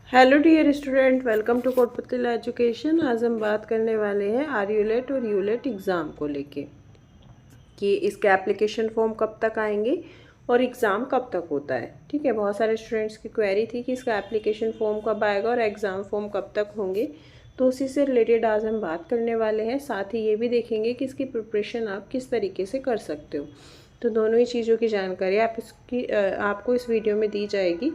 Hello dear student, welcome to Kotputli education. आज हम बात करने वाले हैं आरयूलेट और यूलेट एग्ज़ाम को लेके कि इसके एप्लीकेशन फॉर्म कब तक आएंगे और एग्ज़ाम कब तक होता है। ठीक है, बहुत सारे स्टूडेंट्स की क्वेरी थी कि इसका एप्लीकेशन फॉर्म कब आएगा और एग्ज़ाम फॉर्म कब तक होंगे, तो उसी से रिलेटेड आज हम बात करने वाले हैं। साथ ही ये भी देखेंगे कि इसकी प्रिपरेशन आप किस तरीके से कर सकते हो। तो दोनों ही चीज़ों की जानकारी आपको इस वीडियो में दी जाएगी,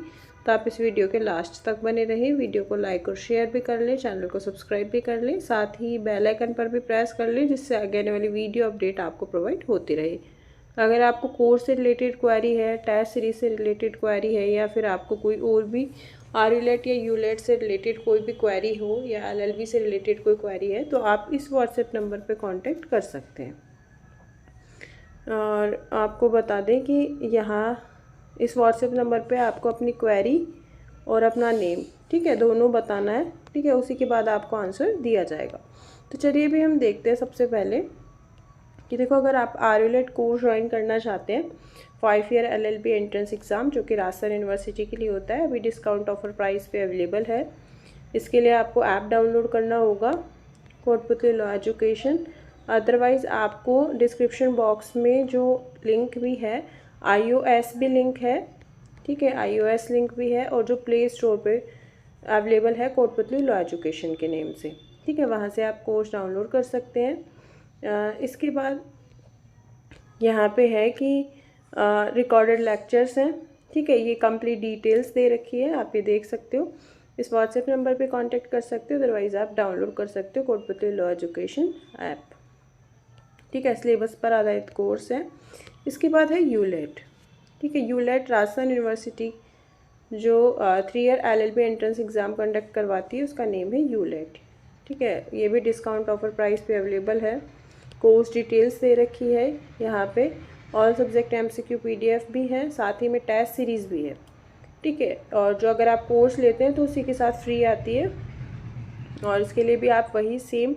तो आप इस वीडियो के लास्ट तक बने रहें। वीडियो को लाइक और शेयर भी कर लें, चैनल को सब्सक्राइब भी कर लें, साथ ही बेल आइकन पर भी प्रेस कर लें, जिससे आगे आने वाली वीडियो अपडेट आपको प्रोवाइड होती रहे। अगर आपको कोर्स से रिलेटेड क्वेरी है, टेस्ट सीरीज से रिलेटेड क्वेरी है, या फिर आपको कोई और भी आरयूलेट या यूलेट से रिलेटेड कोई भी क्वेरी हो, या एलएलबी से रिलेटेड कोई क्वेरी है, तो आप इस व्हाट्सएप नंबर पर कॉन्टेक्ट कर सकते हैं। और आपको बता दें कि यहाँ इस व्हाट्सएप नंबर पे आपको अपनी क्वेरी और अपना नेम, ठीक है, दोनों बताना है। ठीक है, उसी के बाद आपको आंसर दिया जाएगा। तो चलिए अभी हम देखते हैं सबसे पहले कि देखो, अगर आप आरयूलेट कोर्स ज्वाइन करना चाहते हैं 5 ईयर एलएलबी एंट्रेंस एग्ज़ाम, जो कि राजस्थान यूनिवर्सिटी के लिए होता है, अभी डिस्काउंट ऑफर प्राइस पे अवेलेबल है। इसके लिए आपको ऐप डाउनलोड करना होगा, कोटपुतली लॉ एजुकेशन। अदरवाइज़ आपको डिस्क्रिप्शन बॉक्स में जो लिंक भी है, iOS भी लिंक है, ठीक है, iOS लिंक भी है, और जो प्ले स्टोर पे अवेलेबल है कोटपुतली लॉ एजुकेशन के नेम से, ठीक है, वहाँ से आप कोर्स डाउनलोड कर सकते हैं। इसके बाद यहाँ पे है कि रिकॉर्डेड लेक्चर्स हैं, ठीक है, ये कंप्लीट डिटेल्स दे रखी है, आप ये देख सकते हो। इस व्हाट्सएप नंबर पे कांटेक्ट कर सकते हो, अदरवाइज़ आप डाउनलोड कर सकते हो कोटपुतली लॉ एजुकेशन ऐप। ठीक है, सिलेबस पर आधारित कोर्स है। इसके बाद है यूलेट। ठीक है, यूलेट राजस्थान यूनिवर्सिटी जो 3 year LLB entrance exam conduct करवाती है, उसका नेम है यूलेट। ठीक है, ये भी डिस्काउंट ऑफर प्राइस पे अवेलेबल है। कोर्स डिटेल्स दे रखी है यहाँ पे, ऑल सब्जेक्ट एमसीक्यू पीडीएफ भी है, साथ ही में टेस्ट सीरीज़ भी है। ठीक है, और जो अगर आप कोर्स लेते हैं तो उसी के साथ फ्री आती है, और इसके लिए भी आप वही सेम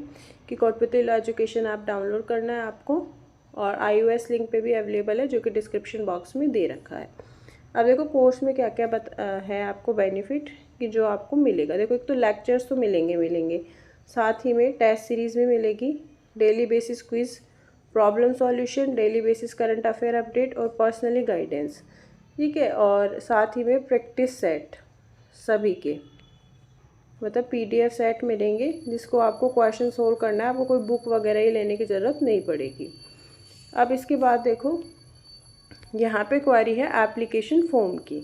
कि Kotputli law education app download करना है आपको, और iOS लिंक पे भी अवेलेबल है, जो कि डिस्क्रिप्शन बॉक्स में दे रखा है। अब देखो कोर्स में क्या क्या है आपको बेनिफिट कि जो आपको मिलेगा। देखो, एक तो लेक्चर्स तो मिलेंगे, साथ ही में टेस्ट सीरीज़ भी मिलेगी, daily basis quiz, problem solution, daily basis current affair update और पर्सनली गाइडेंस। ठीक है, और साथ ही में प्रैक्टिस सेट सभी के, मतलब पीडीएफ सेट मिलेंगे, जिसको आपको क्वेश्चन सोल्व करना है, आपको कोई बुक वगैरह ही लेने की ज़रूरत नहीं पड़ेगी। अब इसके बाद देखो, यहाँ पे क्वेरी है एप्लीकेशन फॉर्म की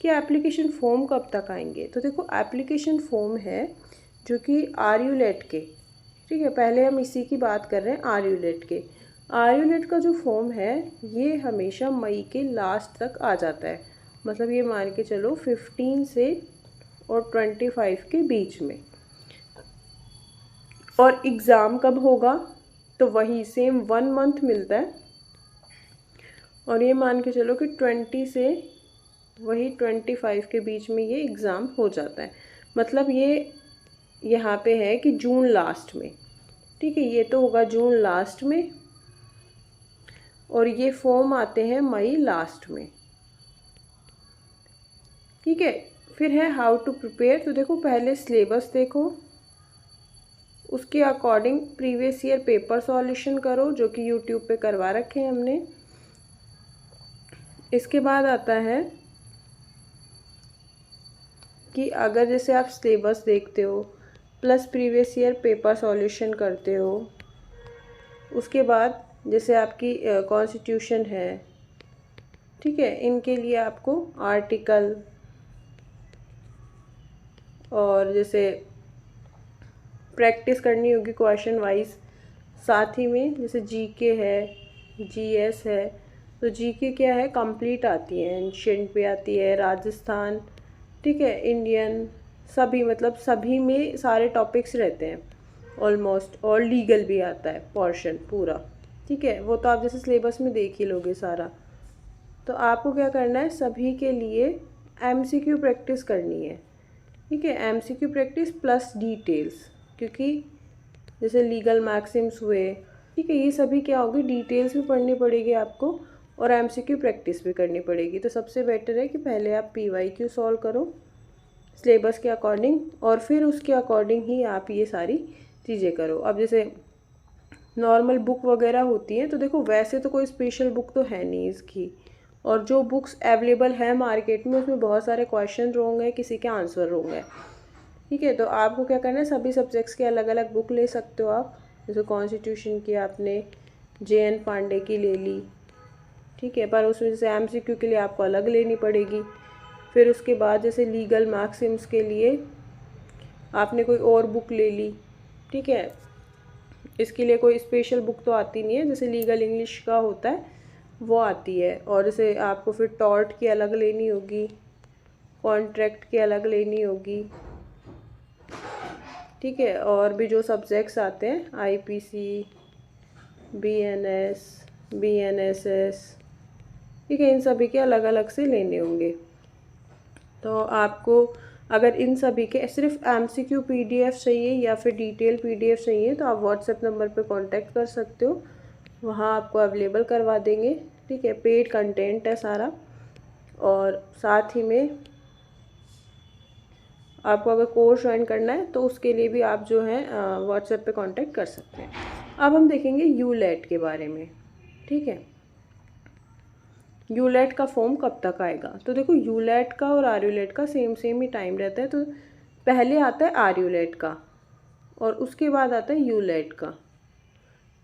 कि एप्लीकेशन फॉर्म कब तक आएंगे। तो देखो, एप्लीकेशन फॉर्म है जो कि आरयूलेट के, ठीक है, पहले हम इसी की बात कर रहे हैं आरयूलेट के। आरयूलेट का जो फॉर्म है ये हमेशा मई के लास्ट तक आ जाता है, मतलब ये मान के चलो 15 से और 25 के बीच में। और एग्ज़ाम कब होगा, तो वही सेम 1 मंथ मिलता है, और ये मान के चलो कि 20 से वही 25 के बीच में ये एग्ज़ाम हो जाता है। मतलब ये यहाँ पे है कि जून लास्ट में, ठीक है, ये तो होगा जून लास्ट में, और ये फॉर्म आते हैं मई लास्ट में। ठीक है, फिर है हाउ टू प्रिपेयर। तो देखो, पहले सिलेबस देखो, उसके according previous year paper solution करो, जो कि यूट्यूब पे करवा रखे हैं हमने। इसके बाद आता है कि अगर जैसे आप सिलेबस देखते हो plus previous year paper solution करते हो, उसके बाद जैसे आपकी कॉन्स्टिट्यूशन है, ठीक है, इनके लिए आपको आर्टिकल, और जैसे प्रैक्टिस करनी होगी क्वेश्चन वाइज, साथ ही में जैसे जीके है, जीएस है। तो जीके क्या है, कंप्लीट आती है, एंशिएंट भी आती है, राजस्थान, ठीक है, इंडियन, सभी, मतलब सभी में सारे टॉपिक्स रहते हैं ऑलमोस्ट, और लीगल भी आता है पोर्शन पूरा। ठीक है, वो तो आप जैसे सिलेबस में देख ही लोगे सारा। तो आपको क्या करना है, सभी के लिए एमसीक्यू प्रैक्टिस करनी है। ठीक है, एमसीक्यू प्रैक्टिस प्लस डिटेल्स, क्योंकि जैसे लीगल मैक्सिम्स हुए, ठीक है, ये सभी क्या होगी, डिटेल्स भी पढ़नी पड़ेगी आपको, और एमसीक्यू प्रैक्टिस भी करनी पड़ेगी। तो सबसे बेटर है कि पहले आप पीवाईक्यू सॉल्व करो, सिलेबस के अकॉर्डिंग, और फिर उसके अकॉर्डिंग ही आप ये सारी चीज़ें करो। अब जैसे नॉर्मल बुक वगैरह होती है तो देखो वैसे तो कोई स्पेशल बुक तो है नहीं इसकी, और जो बुक्स अवेलेबल है मार्केट में उसमें बहुत सारे क्वेश्चन रॉन्ग है, किसी के आंसर रॉन्ग है। ठीक है, तो आपको क्या करना है, सभी सब्जेक्ट्स के अलग अलग बुक ले सकते हो आप। जैसे कॉन्स्टिट्यूशन की आपने JN पांडे की ले ली, ठीक है, पर उसमें जैसे MCQ के लिए आपको अलग लेनी पड़ेगी। फिर उसके बाद जैसे लीगल मैक्सिम्स के लिए आपने कोई और बुक ले ली, ठीक है, इसके लिए कोई स्पेशल बुक तो आती नहीं है, जैसे लीगल इंग्लिश का होता है वो आती है। और जैसे आपको फिर टॉर्ट की अलग लेनी होगी, कॉन्ट्रैक्ट की अलग लेनी होगी, ठीक है, और भी जो सब्जेक्ट्स आते हैं IPC, BNS, BNSS, ठीक है, इन सभी के अलग अलग से लेने होंगे। तो आपको अगर इन सभी के सिर्फ MCQ PDF चाहिए या फिर डिटेल PDF चाहिए तो आप व्हाट्सएप नंबर पे कांटेक्ट कर सकते हो, वहाँ आपको अवेलेबल करवा देंगे। ठीक है, पेड कंटेंट है सारा, और साथ ही में आपको अगर कोर्स ज्वाइन करना है तो उसके लिए भी आप जो है व्हाट्सएप पे कांटेक्ट कर सकते हैं। अब हम देखेंगे यूलेट के बारे में। ठीक है, यूलेट का फॉर्म कब तक आएगा, तो देखो यूलेट का और आरयूलेट का सेम ही टाइम रहता है। तो पहले आता है आरयूलेट का और उसके बाद आता है यूलेट का।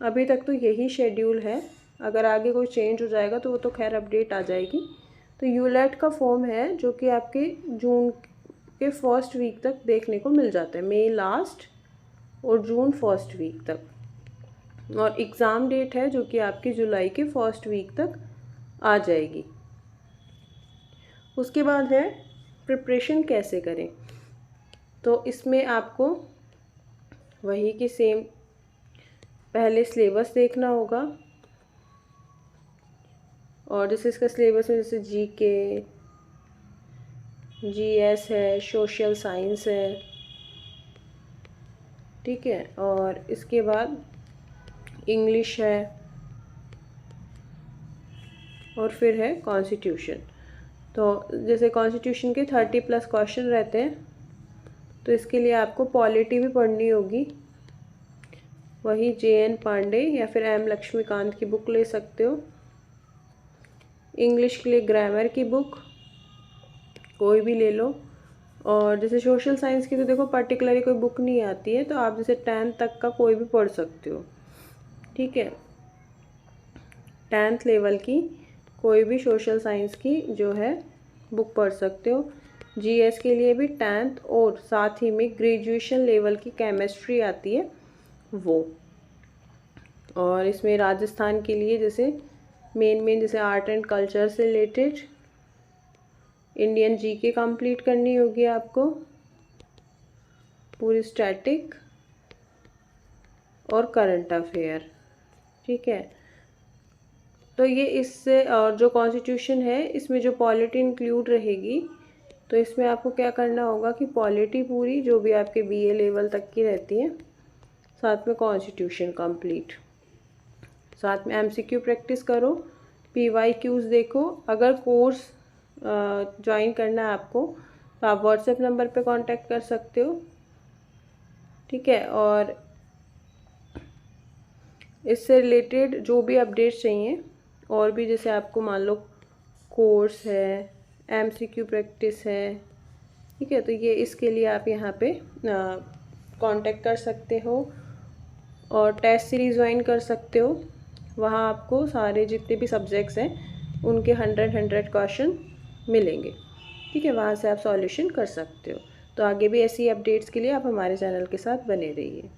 अभी तक तो यही शेड्यूल है, अगर आगे कोई चेंज हो जाएगा तो वो तो खैर अपडेट आ जाएगी। तो यूलेट का फॉर्म है जो कि आपके जून के फर्स्ट वीक तक देखने को मिल जाता है, मई लास्ट और जून फर्स्ट वीक तक। और एग्ज़ाम डेट है जो कि आपकी जुलाई के फर्स्ट वीक तक आ जाएगी। उसके बाद है प्रिपरेशन कैसे करें, तो इसमें आपको वही कि सेम पहले सिलेबस देखना होगा, और जैसे इसका सिलेबस में जैसे GK, GS है, सोशल साइंस है, ठीक है, और इसके बाद इंग्लिश है, और फिर है कॉन्स्टिट्यूशन। तो जैसे कॉन्स्टिट्यूशन के 30+ क्वेश्चन रहते हैं, तो इसके लिए आपको पॉलिटी भी पढ़नी होगी, वही JN पांडे या फिर M लक्ष्मीकांत की बुक ले सकते हो। इंग्लिश के लिए ग्रामर की बुक कोई भी ले लो, और जैसे सोशल साइंस की तो देखो पर्टिकुलरली कोई बुक नहीं आती है, तो आप जैसे 10th तक का कोई भी पढ़ सकते हो। ठीक है, 10th लेवल की कोई भी सोशल साइंस की जो है बुक पढ़ सकते हो। GS के लिए भी 10th और साथ ही में ग्रेजुएशन लेवल की केमिस्ट्री आती है वो। और इसमें राजस्थान के लिए जैसे मेन जैसे आर्ट एंड कल्चर से रिलेटेड इंडियन GK कंप्लीट करनी होगी आपको, पूरी स्टैटिक और करंट अफेयर। ठीक है, तो ये इससे, और जो कॉन्स्टिट्यूशन है इसमें जो पॉलिटी इंक्लूड रहेगी, तो इसमें आपको क्या करना होगा कि पॉलिटी पूरी जो भी आपके BA लेवल तक की रहती है, साथ में कॉन्स्टिट्यूशन कंप्लीट, साथ में MCQ प्रैक्टिस करो, PYQs देखो। अगर कोर्स ज्वाइन करना है आपको तो आप व्हाट्सएप नंबर पे कांटेक्ट कर सकते हो। ठीक है, और इससे रिलेटेड जो भी अपडेट्स चाहिए, और भी जैसे आपको मान लो कोर्स है, MCQ प्रैक्टिस है, ठीक है, तो ये इसके लिए आप यहाँ पे कांटेक्ट कर सकते हो, और टेस्ट सीरीज़ ज्वाइन कर सकते हो। वहाँ आपको सारे जितने भी सब्जेक्ट्स हैं उनके 100 क्वेश्चन मिलेंगे। ठीक है, वहाँ से आप सॉल्यूशन कर सकते हो। तो आगे भी ऐसी अपडेट्स के लिए आप हमारे चैनल के साथ बने रहिए।